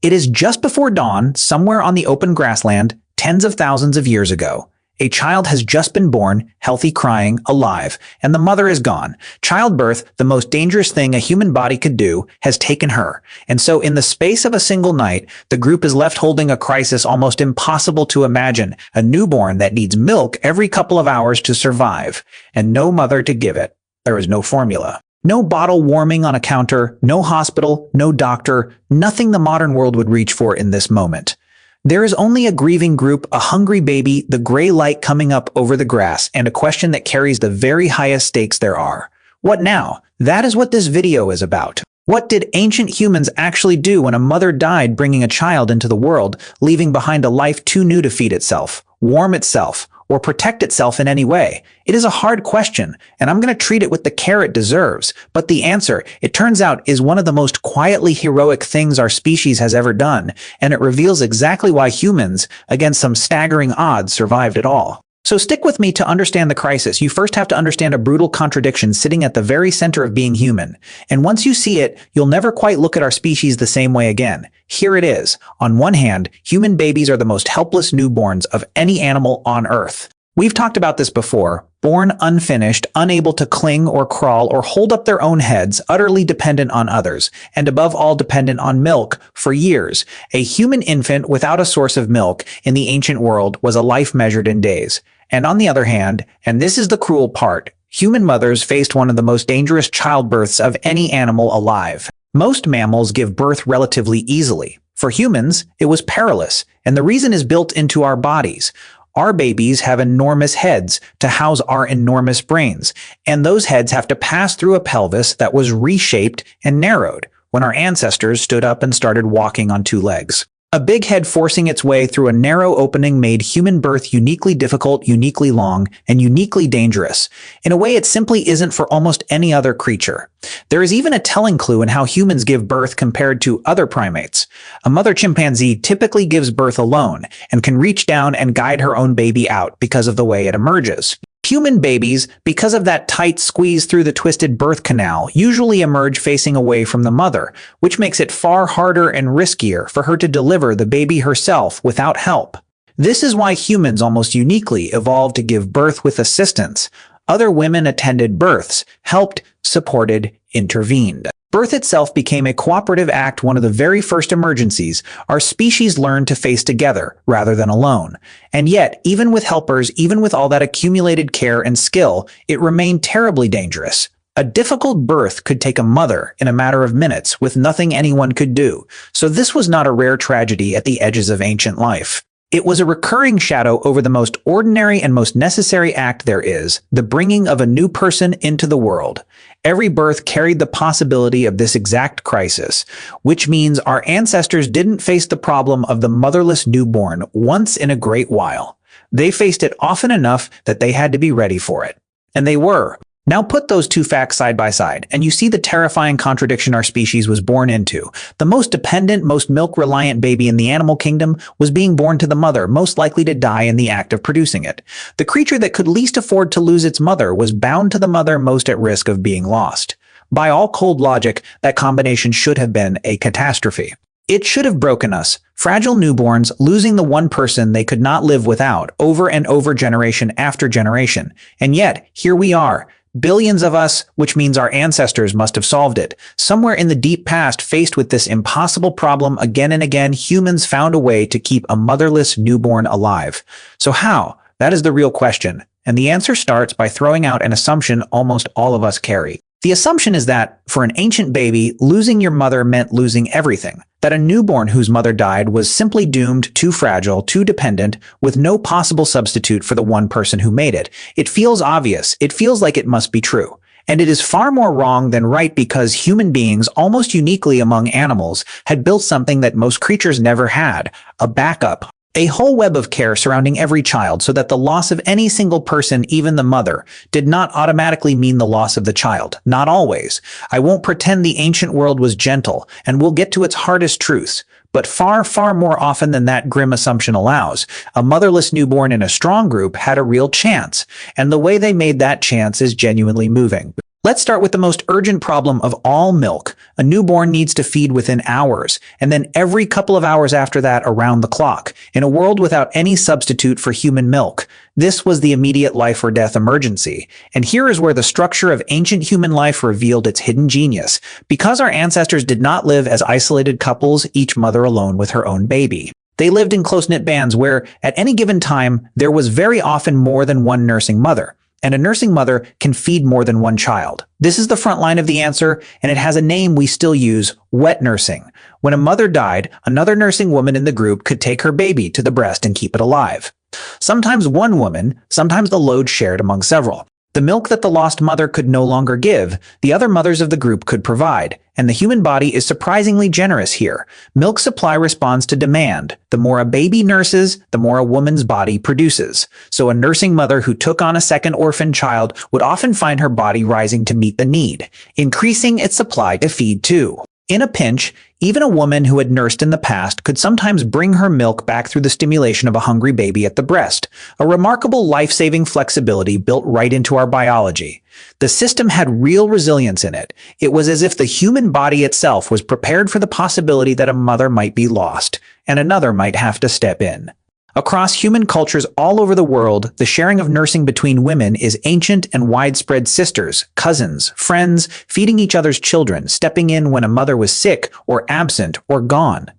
It is just before dawn, somewhere on the open grassland, tens of thousands of years ago. A child has just been born, healthy, crying, alive, and the mother is gone. Childbirth, the most dangerous thing a human body could do, has taken her. And so in the space of a single night, the group is left holding a crisis almost impossible to imagine, a newborn that needs milk every couple of hours to survive, and no mother to give it. There is no formula. No bottle warming on a counter, no hospital, no doctor, nothing the modern world would reach for in this moment. There is only a grieving group, a hungry baby, the gray light coming up over the grass, and a question that carries the very highest stakes there are. What now? That is what this video is about. What did ancient humans actually do when a mother died bringing a child into the world, leaving behind a life too new to feed itself, warm itself, or protect itself in any way? It is a hard question, and I'm going to treat it with the care it deserves. But the answer, it turns out, is one of the most quietly heroic things our species has ever done, and it reveals exactly why humans, against some staggering odds, survived at all. So stick with me to understand the crisis. You first have to understand a brutal contradiction sitting at the very center of being human. And once you see it, you'll never quite look at our species the same way again. Here it is. On one hand, human babies are the most helpless newborns of any animal on Earth. We've talked about this before. Born unfinished, unable to cling or crawl or hold up their own heads, utterly dependent on others, and above all dependent on milk for years. A human infant without a source of milk in the ancient world was a life measured in days. And on the other hand, and this is the cruel part, human mothers faced one of the most dangerous childbirths of any animal alive. Most mammals give birth relatively easily. For humans, it was perilous, and the reason is built into our bodies. Our babies have enormous heads to house our enormous brains, and those heads have to pass through a pelvis that was reshaped and narrowed when our ancestors stood up and started walking on two legs. A big head forcing its way through a narrow opening made human birth uniquely difficult, uniquely long, and uniquely dangerous. In a way it simply isn't for almost any other creature. There is even a telling clue in how humans give birth compared to other primates. A mother chimpanzee typically gives birth alone and can reach down and guide her own baby out because of the way it emerges. Human babies, because of that tight squeeze through the twisted birth canal, usually emerge facing away from the mother, which makes it far harder and riskier for her to deliver the baby herself without help. This is why humans almost uniquely evolved to give birth with assistance. Other women attended births, helped, supported, intervened. Birth itself became a cooperative act, one of the very first emergencies our species learned to face together rather than alone. And yet, even with helpers, even with all that accumulated care and skill, it remained terribly dangerous. A difficult birth could take a mother in a matter of minutes with nothing anyone could do. So this was not a rare tragedy at the edges of ancient life. It was a recurring shadow over the most ordinary and most necessary act there is, the bringing of a new person into the world. Every birth carried the possibility of this exact crisis, which means our ancestors didn't face the problem of the motherless newborn once in a great while. They faced it often enough that they had to be ready for it. And they were. Now put those two facts side by side, and you see the terrifying contradiction our species was born into. The most dependent, most milk-reliant baby in the animal kingdom was being born to the mother, most likely to die in the act of producing it. The creature that could least afford to lose its mother was bound to the mother most at risk of being lost. By all cold logic, that combination should have been a catastrophe. It should have broken us, fragile newborns, losing the one person they could not live without, over and over, generation after generation. And yet, here we are. Billions of us, which means our ancestors must have solved it. Somewhere in the deep past, faced with this impossible problem again and again, humans found a way to keep a motherless newborn alive. So how? That is the real question. And the answer starts by throwing out an assumption almost all of us carry. The assumption is that, for an ancient baby, losing your mother meant losing everything. That a newborn whose mother died was simply doomed, too fragile, too dependent, with no possible substitute for the one person who made it. It feels obvious. It feels like it must be true. And it is far more wrong than right, because human beings, almost uniquely among animals, had built something that most creatures never had: a backup. A whole web of care surrounding every child, so that the loss of any single person, even the mother, did not automatically mean the loss of the child. Not always. I won't pretend the ancient world was gentle, and we'll get to its hardest truths. But far, far more often than that grim assumption allows, a motherless newborn in a strong group had a real chance, and the way they made that chance is genuinely moving. Let's start with the most urgent problem of all: milk. A newborn needs to feed within hours, and then every couple of hours after that around the clock, in a world without any substitute for human milk. This was the immediate life or death emergency. And here is where the structure of ancient human life revealed its hidden genius. Because our ancestors did not live as isolated couples, each mother alone with her own baby. They lived in close-knit bands where, at any given time, there was very often more than one nursing mother. And a nursing mother can feed more than one child. This is the front line of the answer, and it has a name we still use: wet nursing. When a mother died, another nursing woman in the group could take her baby to the breast and keep it alive. Sometimes one woman, sometimes the load shared among several. The milk that the lost mother could no longer give, the other mothers of the group could provide, and the human body is surprisingly generous here. Milk supply responds to demand. The more a baby nurses, the more a woman's body produces. So a nursing mother who took on a second orphan child would often find her body rising to meet the need, increasing its supply to feed too. In a pinch, even a woman who had nursed in the past could sometimes bring her milk back through the stimulation of a hungry baby at the breast, a remarkable life-saving flexibility built right into our biology. The system had real resilience in it. It was as if the human body itself was prepared for the possibility that a mother might be lost, and another might have to step in. Across human cultures all over the world, the sharing of nursing between women is ancient and widespread. Sisters, cousins, friends, feeding each other's children, stepping in when a mother was sick or absent or gone.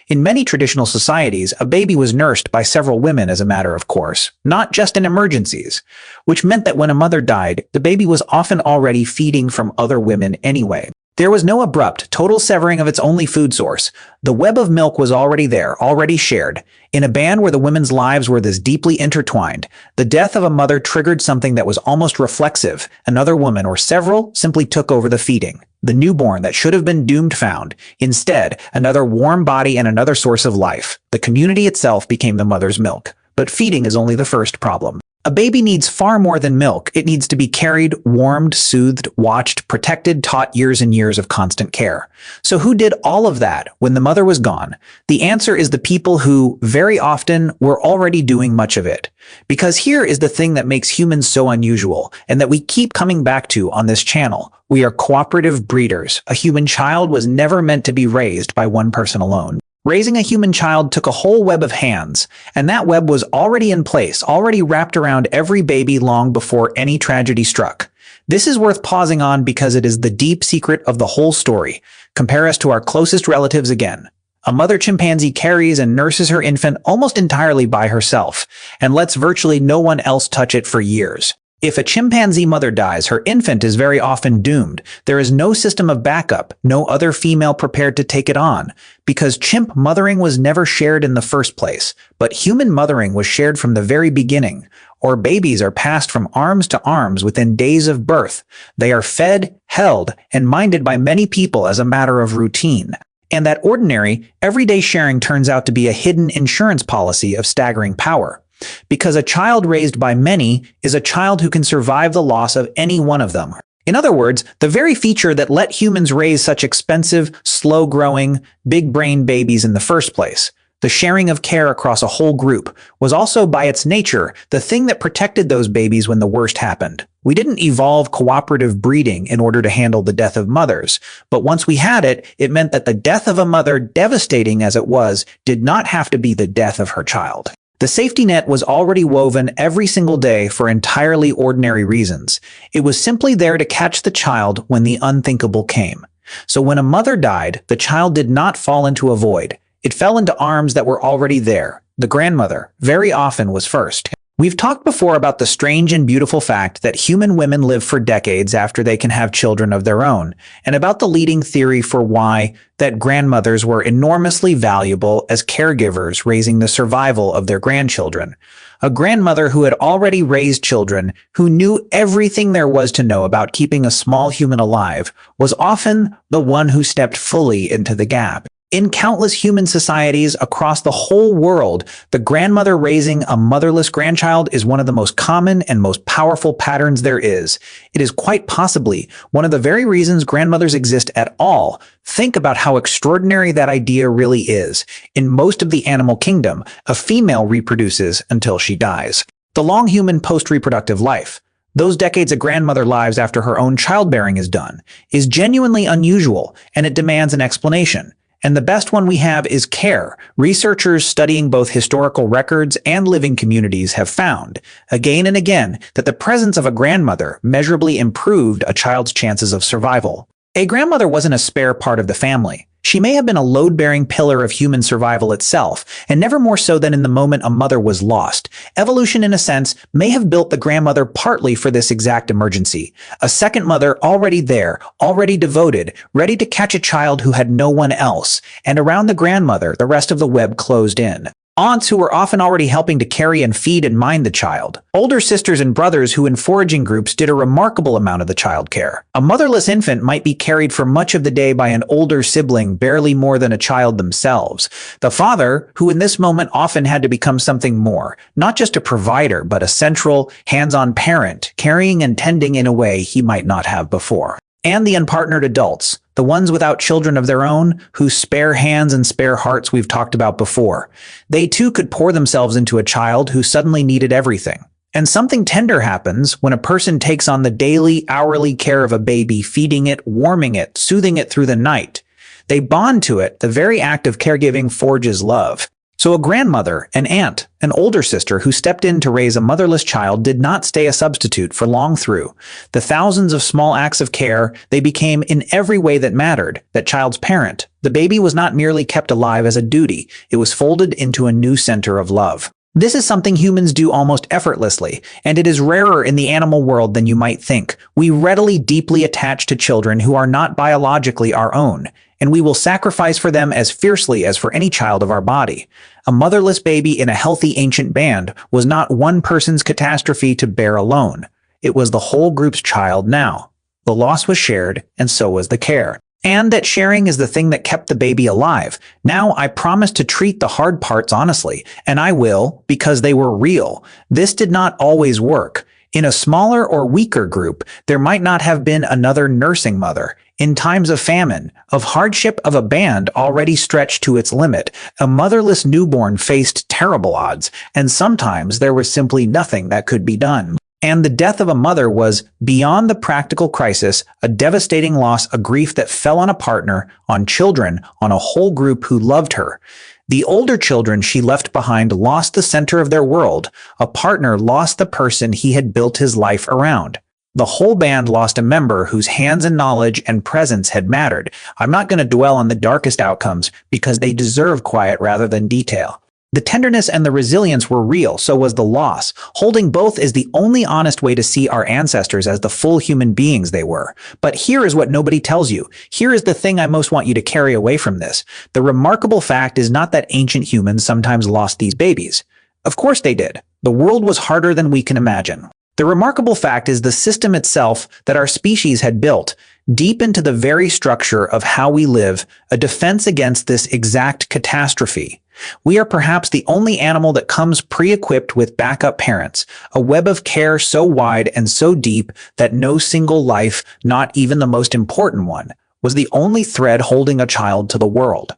In many traditional societies, a baby was nursed by several women as a matter of course, not just in emergencies, which meant that when a mother died, the baby was often already feeding from other women anyway. There was no abrupt, total severing of its only food source. The web of milk was already there, already shared. In a band where the women's lives were this deeply intertwined, the death of a mother triggered something that was almost reflexive. Another woman, or several, simply took over the feeding. The newborn that should have been doomed found, instead, another warm body and another source of life. The community itself became the mother's milk. But feeding is only the first problem. A baby needs far more than milk. It needs to be carried, warmed, soothed, watched, protected, taught years and years of constant care. So who did all of that when the mother was gone? The answer is the people who, very often, were already doing much of it. Because here is the thing that makes humans so unusual, and that we keep coming back to on this channel. We are cooperative breeders. A human child was never meant to be raised by one person alone. Raising a human child took a whole web of hands, and that web was already in place, already wrapped around every baby long before any tragedy struck. This is worth pausing on because it is the deep secret of the whole story. Compare us to our closest relatives again. A mother chimpanzee carries and nurses her infant almost entirely by herself, and lets virtually no one else touch it for years. If a chimpanzee mother dies, her infant is very often doomed. There is no system of backup, no other female prepared to take it on, because chimp mothering was never shared in the first place, but human mothering was shared from the very beginning. Or babies are passed from arms to arms within days of birth. They are fed, held, and minded by many people as a matter of routine. And that ordinary, everyday sharing turns out to be a hidden insurance policy of staggering power. Because a child raised by many is a child who can survive the loss of any one of them. In other words, the very feature that let humans raise such expensive, slow-growing, big-brain babies in the first place, the sharing of care across a whole group, was also by its nature the thing that protected those babies when the worst happened. We didn't evolve cooperative breeding in order to handle the death of mothers, but once we had it, it meant that the death of a mother, devastating as it was, did not have to be the death of her child. The safety net was already woven every single day for entirely ordinary reasons. It was simply there to catch the child when the unthinkable came. So when a mother died, the child did not fall into a void. It fell into arms that were already there. The grandmother, very often, was first. We've talked before about the strange and beautiful fact that human women live for decades after they can have children of their own, and about the leading theory for why that grandmothers were enormously valuable as caregivers raising the survival of their grandchildren. A grandmother who had already raised children, who knew everything there was to know about keeping a small human alive, was often the one who stepped fully into the gap. In countless human societies across the whole world, the grandmother raising a motherless grandchild is one of the most common and most powerful patterns there is. It is quite possibly one of the very reasons grandmothers exist at all. Think about how extraordinary that idea really is. In most of the animal kingdom, a female reproduces until she dies. The long human post-reproductive life. those decades a grandmother lives after her own childbearing is done, is genuinely unusual, and it demands an explanation. And the best one we have is care. Researchers studying both historical records and living communities have found, again and again, that the presence of a grandmother measurably improved a child's chances of survival. A grandmother wasn't a spare part of the family. She may have been a load-bearing pillar of human survival itself, and never more so than in the moment a mother was lost. Evolution, in a sense, may have built the grandmother partly for this exact emergency. A second mother already there, already devoted, ready to catch a child who had no one else. And around the grandmother, the rest of the web closed in. Aunts who were often already helping to carry and feed and mind the child. Older sisters and brothers who in foraging groups did a remarkable amount of the child care. A motherless infant might be carried for much of the day by an older sibling barely more than a child themselves. The father, who in this moment often had to become something more, not just a provider, but a central, hands-on parent, carrying and tending in a way he might not have before. And the unpartnered adults, the ones without children of their own, whose spare hands and spare hearts we've talked about before. They too could pour themselves into a child who suddenly needed everything. And something tender happens when a person takes on the daily, hourly care of a baby, feeding it, warming it, soothing it through the night. They bond to it. The very act of caregiving forges love. So a grandmother, an aunt, an older sister who stepped in to raise a motherless child did not stay a substitute for long through. The thousands of small acts of care, they became in every way that mattered, that child's parent. The baby was not merely kept alive as a duty, it was folded into a new center of love. This is something humans do almost effortlessly, and it is rarer in the animal world than you might think. We readily deeply attach to children who are not biologically our own, and we will sacrifice for them as fiercely as for any child of our body. A motherless baby in a healthy ancient band was not one person's catastrophe to bear alone. It was the whole group's child now. The loss was shared, and so was the care. And that sharing is the thing that kept the baby alive. Now I promise to treat the hard parts honestly, and I will, because they were real. This did not always work. In a smaller or weaker group, there might not have been another nursing mother. In times of famine, of hardship, of a band already stretched to its limit, a motherless newborn faced terrible odds, and sometimes there was simply nothing that could be done. And the death of a mother was, beyond the practical crisis, a devastating loss, a grief that fell on a partner, on children, on a whole group who loved her. The older children she left behind lost the center of their world. A partner lost the person he had built his life around. The whole band lost a member whose hands and knowledge and presence had mattered. I'm not going to dwell on the darkest outcomes because they deserve quiet rather than detail. The tenderness and the resilience were real, so was the loss. Holding both is the only honest way to see our ancestors as the full human beings they were. But here is what nobody tells you. Here is the thing I most want you to carry away from this. The remarkable fact is not that ancient humans sometimes lost these babies. Of course they did. The world was harder than we can imagine. The remarkable fact is the system itself that our species had built, deep into the very structure of how we live, a defense against this exact catastrophe. We are perhaps the only animal that comes pre-equipped with backup parents, a web of care so wide and so deep that no single life, not even the most important one, was the only thread holding a child to the world.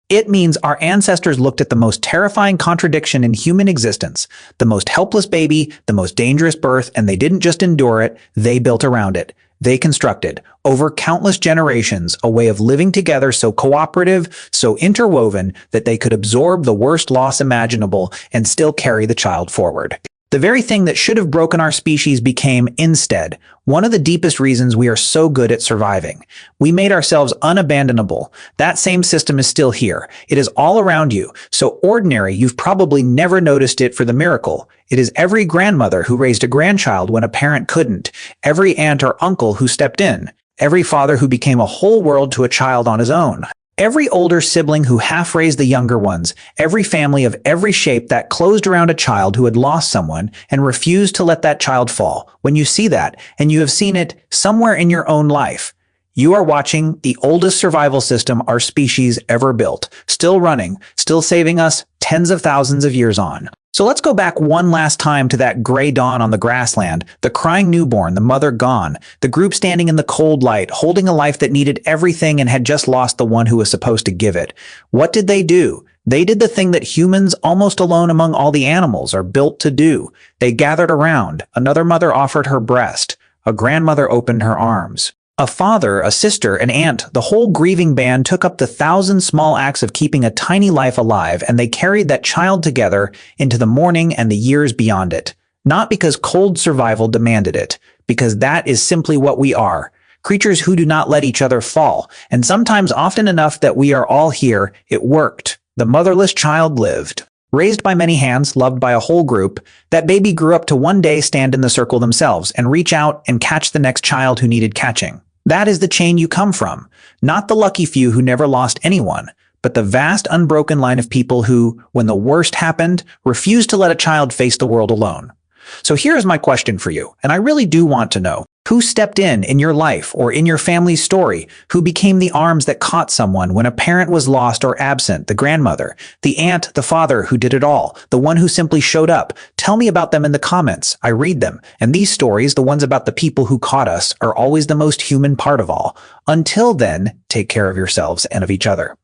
It means our ancestors looked at the most terrifying contradiction in human existence, the most helpless baby, the most dangerous birth, and they didn't just endure it, they built around it. They constructed, over countless generations, a way of living together so cooperative, so interwoven, that they could absorb the worst loss imaginable and still carry the child forward. The very thing that should have broken our species became, instead, one of the deepest reasons we are so good at surviving. We made ourselves unabandonable. That same system is still here. It is all around you. So ordinary, you've probably never noticed it for the miracle. It is every grandmother who raised a grandchild when a parent couldn't, every aunt or uncle who stepped in, every father who became a whole world to a child on his own. Every older sibling who half-raised the younger ones, every family of every shape that closed around a child who had lost someone and refused to let that child fall. When you see that, and you have seen it somewhere in your own life, you are watching the oldest survival system our species ever built, still running, still saving us tens of thousands of years on. So let's go back one last time to that gray dawn on the grassland, the crying newborn, the mother gone, the group standing in the cold light, holding a life that needed everything and had just lost the one who was supposed to give it. What did they do? They did the thing that humans, almost alone among all the animals, are built to do. They gathered around. Another mother offered her breast. A grandmother opened her arms. A father, a sister, an aunt, the whole grieving band took up the 1,000 small acts of keeping a tiny life alive, and they carried that child together into the morning and the years beyond it. Not because cold survival demanded it, because that is simply what we are. Creatures who do not let each other fall, and sometimes often enough that we are all here. It worked. The motherless child lived. Raised by many hands, loved by a whole group, that baby grew up to one day stand in the circle themselves and reach out and catch the next child who needed catching. That is the chain you come from, not the lucky few who never lost anyone, but the vast unbroken line of people who, when the worst happened, refused to let a child face the world alone. So here is my question for you, and I really do want to know, who stepped in your life or in your family's story, who became the arms that caught someone when a parent was lost or absent, the grandmother, the aunt, the father who did it all, the one who simply showed up? Tell me about them in the comments. I read them. And these stories, the ones about the people who caught us, are always the most human part of all. Until then, take care of yourselves and of each other.